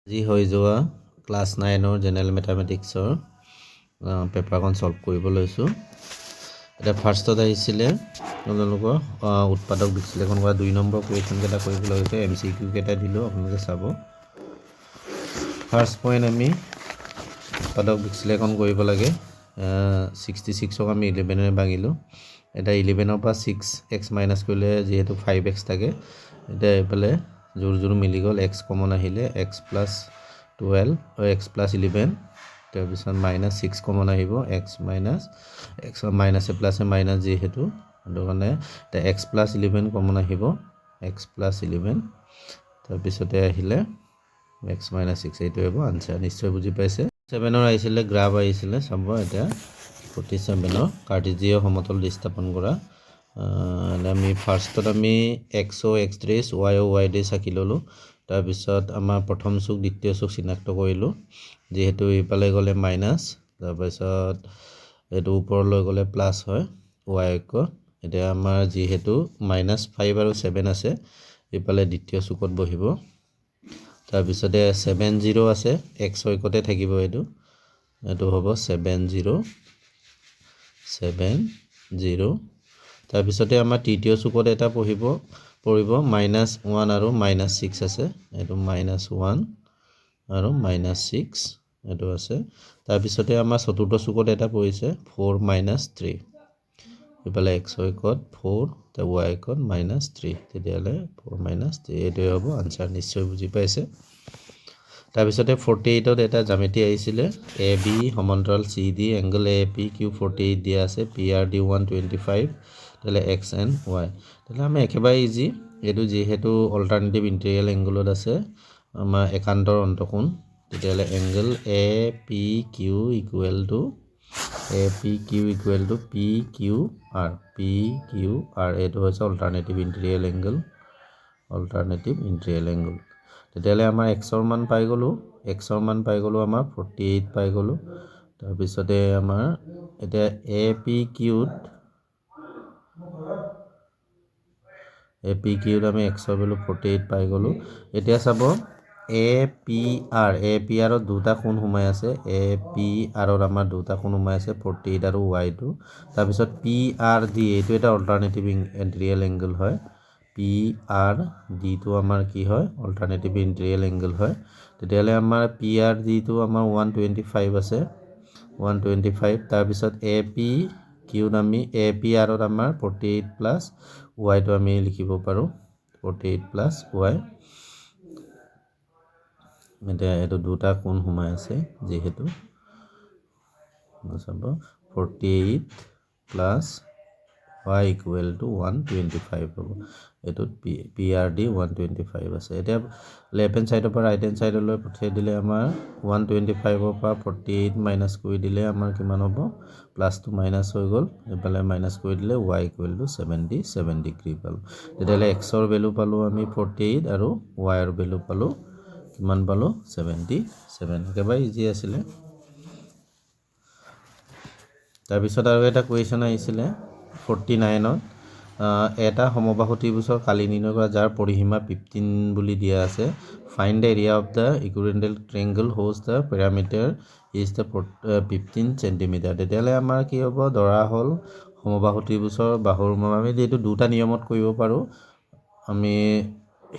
আজি হৈ যোৱা ক্লাছ 9ৰ জেনেৰেল মেথামেটিক্সৰ পেপাৰখন সলভ কৰিব লৈছোঁ। এতিয়া ফাৰ্ষ্টত আহিছিলে আপোনালোকৰ উৎপাদক বিশ্লেষণ কৰা 2 নম্বৰ কুৱেশ্যনকেইটা কৰিবলৈ হৈছে। MCQ কেইটা দিলোঁ, আপোনালোকে চাব। ফাৰ্ষ্ট পইণ্ট, আমি উৎপাদক বিশ্লেষণ কৰিব লাগে। 66ক আমি 11ৰে ভাঙিলোঁ। এতিয়া 11ৰ পৰা 6x মাইনাছ কৰিলে যিহেতু 5x থাকে, এতিয়া এইফালে জোৰ মিলি গ'ল, x কমন আহিলে x প্লাছ 12 x প্লাছ 11, তাৰপিছত মাইনাছ 6 কমন আহিব, x মাইনাছে প্লাছে মাইনাছ যিহেতু, সেইটো কাৰণে এতিয়া x প্লাছ 11 কমন আহিব, x প্লাছ 11, তাৰপিছতে আহিলে x মাইনাছ 6, এইটো হ'ব আনচাৰ। নিশ্চয় বুজি পাইছে। 7ৰ আহিছিলে গ্ৰাফ আহিছিলে, চাব এতিয়া 47ৰ কাৰ্টেজীয় সমতল স্থাপন কৰা। আমি ফাৰ্ষ্টত আমি x ড্ৰেছ y ড্ৰেছ আঁকি ল'লোঁ। তাৰপিছত আমাৰ প্ৰথম চুক দ্বিতীয় চুক চিনাক্ত কৰিলোঁ, যিহেতু ইফালে গ'লে মাইনাছ, তাৰপিছত এইটো ওপৰলৈ গ'লে প্লাছ হয় y অক্ষত। এতিয়া আমাৰ যিহেতু -5 আৰু 7 আছে, ইফালে দ্বিতীয় চুকত বহিব। তাৰপিছতে 7 0 আছে, x অক্ষতে থাকিব, এইটো হ'ব 7 0। তাৰপিছতে আমাৰ তৃতীয় চুকত এটা পৰিব -1 আৰু -6 আছে, এইটো -1 আৰু -6 এইটো আছে। তাৰপিছতে আমাৰ চতুৰ্থ চুকত এটা পৰিছে 4 - 3, ইফালে x অক্ষত 4, y অক্ষত -3, তেতিয়াহ'লে 4 - 3, এইটোৱে হ'ব আনচাৰ। নিশ্চয় বুজি পাইছে। তাৰপিছতে 48ত এটা জ্যামিতি আহিছিলে, AB সমান্তৰাল CD, এংগল APQ 48 দিয়া আছে, PRD 125, তেতিয়াহ'লে x and y। তেতিয়াহ'লে আমি একেবাৰে ইজি, এইটো যিহেতু অল্টাৰনেটিভ ইণ্টেৰিয়েল এংগলত আছে, আমাৰ একান্তৰ অন্তকোণ, তেতিয়াহ'লে angle APQ equal to PQR, এইটো হৈছে অল্টাৰনেটিভ ইণ্টেৰিয়েল এংগল। তেতিয়াহ'লে আমাৰ x ৰ মান পাই গ'লোঁ, আমাৰ 48 পাই গ'লোঁ। তাৰপিছতে আমাৰ এতিয়া APQত আমি x ৰ ভেলু 48 পাই গ'লোঁ। এতিয়া চাব APRত দুটা কোণ সোমাই আছে, APRত আমাৰ দুটা কোণ সোমাই আছে, 48 আৰু y2। তাৰপিছত PRD, এইটো এটা অল্টাৰনেটিভ ইণ্টেৰিয়েল এংগল হয়, PRDটো আমাৰ কি হয়, অল্টাৰনেটিভ ইণ্টেৰিয়েল এংগল হয়। তেতিয়াহ'লে আমাৰ PRDটো আমাৰ 125 আছে, 125। তাৰপিছত APRত আমাৰ 48 প্লাছ yটো আমি লিখিব পাৰোঁ, 48 প্লাছ y। এতিয়া এইটো দুটা কোণ সোমাই আছে, যিহেতু চাব 48 প্লাছ y ইকুৱেল টু 125 হ'ব, এইটোত PRD 125 আছে। এতিয়া লেফ্ট হেণ্ড ছাইডৰ পৰা ৰাইট হেণ্ড ছাইডলৈ পঠিয়াই দিলে আমাৰ 125ৰ পৰা 48 মাইনাছ কৰি দিলে আমাৰ কিমান হ'ব, প্লাছটো মাইনাছ হৈ গ'ল, এইফালে মাইনাছ কৰি দিলে y ইকুৱেল টু 77 ডিগ্ৰী পালোঁ। তেতিয়াহ'লে x ৰ ভেলু পালোঁ আমি 48 আৰু y ৰ ভেলু পালোঁ কিমান পালোঁ, 77। একেবাৰে ইজি আছিলে। তাৰপিছত আৰু এটা কুৱেশ্যন আহিছিলে 49ত, এটা সমবাহু ত্ৰিভুজৰ কালি নিৰ্ণয় কৰা যাৰ পৰিসীমা 15 বুলি দিয়া আছে, find the area of the equilateral triangle whose the perimeter is the 15 centimetre. তেতিয়াহ'লে আমাৰ কি হ'ব, ধৰা হ'ল সমবাহু ত্ৰিভুজৰ বাহুৰ আমি যিহেতু দুটা নিয়মত কৰিব পাৰোঁ, আমি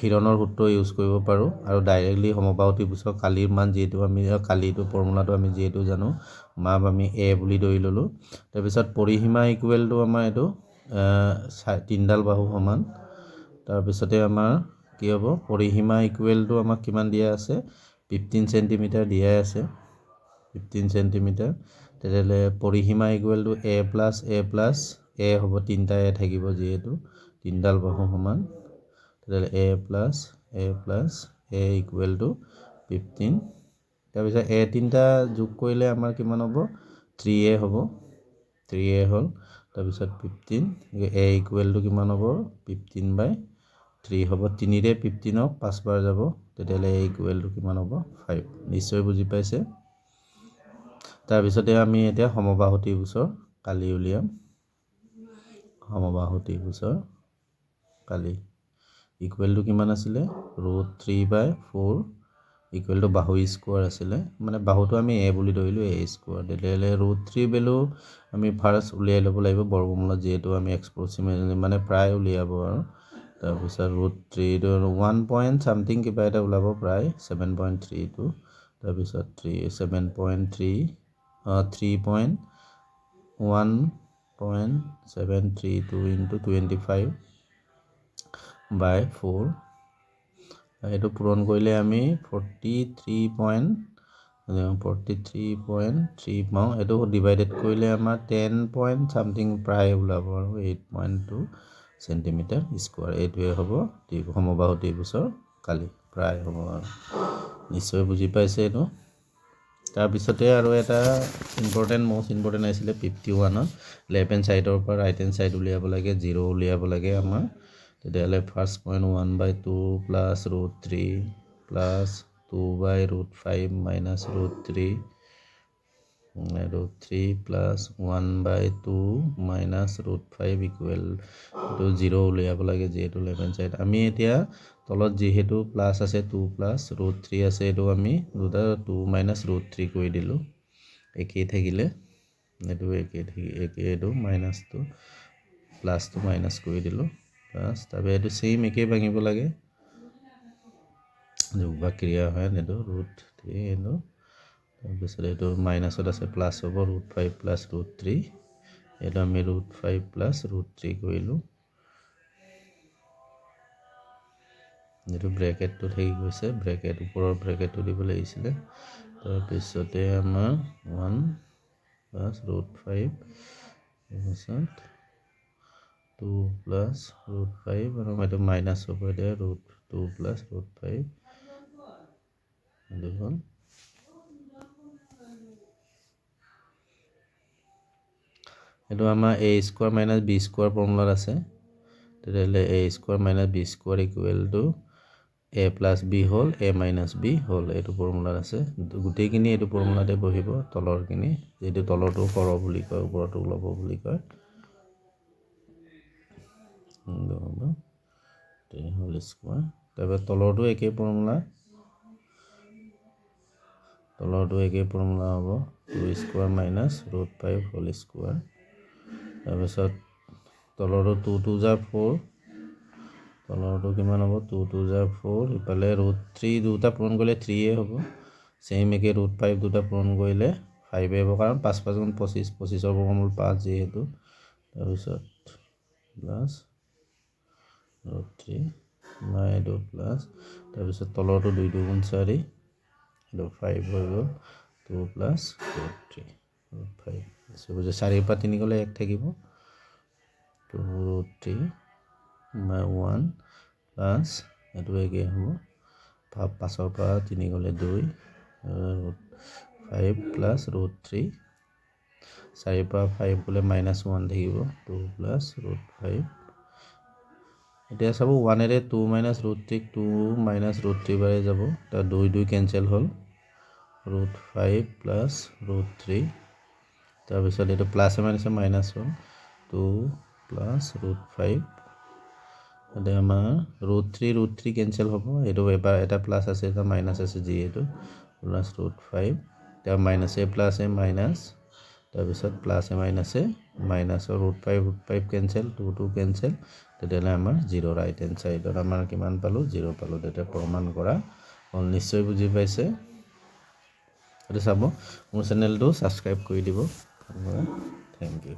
হিৰণৰ সূত্ৰ ইউজ কৰিব পাৰোঁ, আৰু ডাইৰেক্টলি সমবাহু ত্ৰিভুজৰ কালিৰ মান যিহেতু আমি কালিটো ফৰ্মুলাটো আমি যিহেতু জানো, মাপ আমি a বুলি ধৰি ল'লোঁ। তাৰপিছত পৰিসীমা ইকুৱেল টু আমাৰ এইটো 3ডাল বাহু সমান। তাৰপিছতে আমাৰ কি হ'ব, পৰিসীমা ইকুৱেল টু আমাক কিমান দিয়া আছে, 15 চেণ্টিমিটাৰ দিয়াই আছে, 15 চেণ্টিমিটাৰ। তেতিয়াহ'লে পৰিসীমা equal to a plus a হ'ব, 3টা a থাকিব, যিহেতু 3ডাল বাহু সমান, তেতিয়াহ'লে a plus a equal to 15। তাৰপিছত a 3টা যোগ কৰিলে আমাৰ কিমান হ'ব, 3a হ'ব, 3a হ'ল। তাৰপিছত 15, a ইকুৱেল টু কিমান হ'ব, 15/3 হ'ব, 3ৰে 15ক 5 বাৰ যাব, তেতিয়াহ'লে a ইকুৱেল টু কিমান হ'ব, 5। নিশ্চয় বুজি পাইছে। তাৰপিছতে আমি এতিয়া সমবাহু ত্ৰিভুজৰ কালি উলিয়াম। সমবাহু ত্ৰিভুজৰ কালি ইকুৱেল টু কিমান আছিলে, √3/4 ইকুৱেল টু বাহু স্কোৱাৰ আছিলে মানে বাহুটো আমি এ বুলি ধৰিলোঁ এ স্কোৱাৰ তেতিয়াহ'লে √3 ভেলু আমি ফাৰ্ষ্ট উলিয়াই ল'ব লাগিব বৰ্গমূলত যিহেতু আমি এক্সপ্ৰক্সিমেটলি মানে প্ৰায় উলিয়াব আৰু তাৰপিছত √3 1 পইণ্ট চামথিং কিবা এটা ওলাব প্ৰায় 7.32 তাৰপিছত 3.1.732 ইনটু 25/4 এইটো পূৰণ কৰিলে আমি 43.3 পাওঁ এইটো ডিভাইডেড কৰিলে আমাৰ 10 পইণ্ট চামথিং প্ৰায় ওলাব আৰু 8.2 চেণ্টিমিটাৰ স্কোৱাৰ এইটোৱে হ'ব সমবাহু ত্ৰিভুজৰ কালি প্ৰায় হ'ব আৰু নিশ্চয় বুজি পাইছে এইটো তাৰপিছতে আৰু এটা মষ্ট ইম্পৰ্টেণ্ট আছিলে 51ত লেফ্ট হেণ্ড ছাইডৰ পৰা ৰাইট হেণ্ড ছাইড উলিয়াব লাগে 0 উলিয়াব লাগে আমাৰ তেতিয়াহ'লে first point 1/2 plus √3 plus 2/5 minus √3 plus 1/2 minus √5 equal to 0 উলিয়াব লাগে যিহেতু লেফ্ট হেণ্ড ছাইড আমি এতিয়া তলত যিহেতু প্লাছ আছে 2 প্লাছ √3 আছে এইটো আমি দুটা 2 মাইনাছ √3 কৰি দিলোঁ একেই থাকিলে এইটো একে এইটো মাইনাছটো প্লাছটো মাইনাছ কৰি দিলোঁ প্লাছ তাৰপৰা এইটো ছেইম একেই ভাঙিব লাগে যোগভাগ ক্ৰিয়া হয় এইটো √3 এইটো তাৰপিছত এইটো মাইনাছত আছে প্লাছ হ'ব √5 প্লাছ √3 এইটো আমি √5 প্লাছ √3 কৰিলোঁ যিটো ব্ৰেকেটটো থাকি গৈছে ব্ৰেকেট ওপৰৰ ব্ৰেকেটটো দিব লাগিছিলে তাৰপিছতে আমাৰ 1 প্লাছ √5 তাৰপিছত 2 প্লাছ √5 আৰু এইটো মাইনাছ হ'ব এতিয়া √2 প্লাছ √5 দেখোন এইটো আমাৰ a square minus b square ফৰ্মুলাত আছে তেতিয়াহ'লে a square minus b square equal to a plus b হ'ল a মাইনাছ b হ'ল এইটো ফৰ্মুলাত আছে গোটেইখিনি এইটো ফৰ্মুলাতে বহিব তলৰখিনি যিটো তলৰটো কৰ বুলি কয় ওপৰটো ল'ব বুলি কয় হোল স্কোৱাৰ তাৰপৰা তলৰটো একেই ফৰ্মুলা হ'ব 2 স্কোৱাৰ মাইনাছ √5 হোল স্কোৱাৰ তাৰপিছত তলৰটো 2 2 জাৰ 4 তলৰটো কিমান হ'ব 2 2 জাৰ 4 ইফালে √3 দুটা পূৰণ কৰিলে 3 হ'ব ছেইম একে √5 দুটা পূৰণ কৰিলে 5 হ'ব কাৰণ 5 5 গুণ 25 25ৰ বৰ্গমূল 5 যিহেতু তাৰপিছত প্লাছ √3 এইটো প্লাছ তাৰপিছত তলৰটো 2 2 গুণ 4 এইটো 5 হৈ গ'ল 2 প্লাছ √3 4 পৰা 3 গ'লে 1 থাকিব 2 √3/1 প্লাছ এইটো একে হ'ব 5ৰ পৰা 3 গ'লে 2 5 প্লাছ √3 4 পৰা 5 গ'লে -1 থাকিব 2 প্লাছ √5 এতিয়া চাব 1এৰে 2 মাইনাছ √3 2 মাইনাছ √3 বাৰে যাব তাৰ 2 2 কেঞ্চেল হ'ল √5 প্লাছ √3 তাৰপিছত এইটো প্লাছে মাইনাছে মাইনাছ হ'ল 2 প্লাছ √5 এতিয়া আমাৰ √3 কেঞ্চেল হ'ব এইটো এবাৰ এটা প্লাছ আছে এটা মাইনাছ আছে যিহেতু প্লাছ √5 এতিয়া মাইনাছে প্লাছে মাইনাছ তাৰপিছত প্লাছে মাইনাছে মাইনাছৰ √5 কেঞ্চেল 2 2 কেঞ্চেল তেতিয়াহ'লে আমাৰ 0 ৰাইট হেণ্ড ছাইডত আমাৰ কিমান পালোঁ 0 পালোঁ তেতিয়া প্ৰমাণ কৰা হ'ল নিশ্চয় বুজি পাইছে এইটো চাব মোৰ চেনেলটো ছাবস্ক্ৰাইব কৰি দিব থেংক ইউ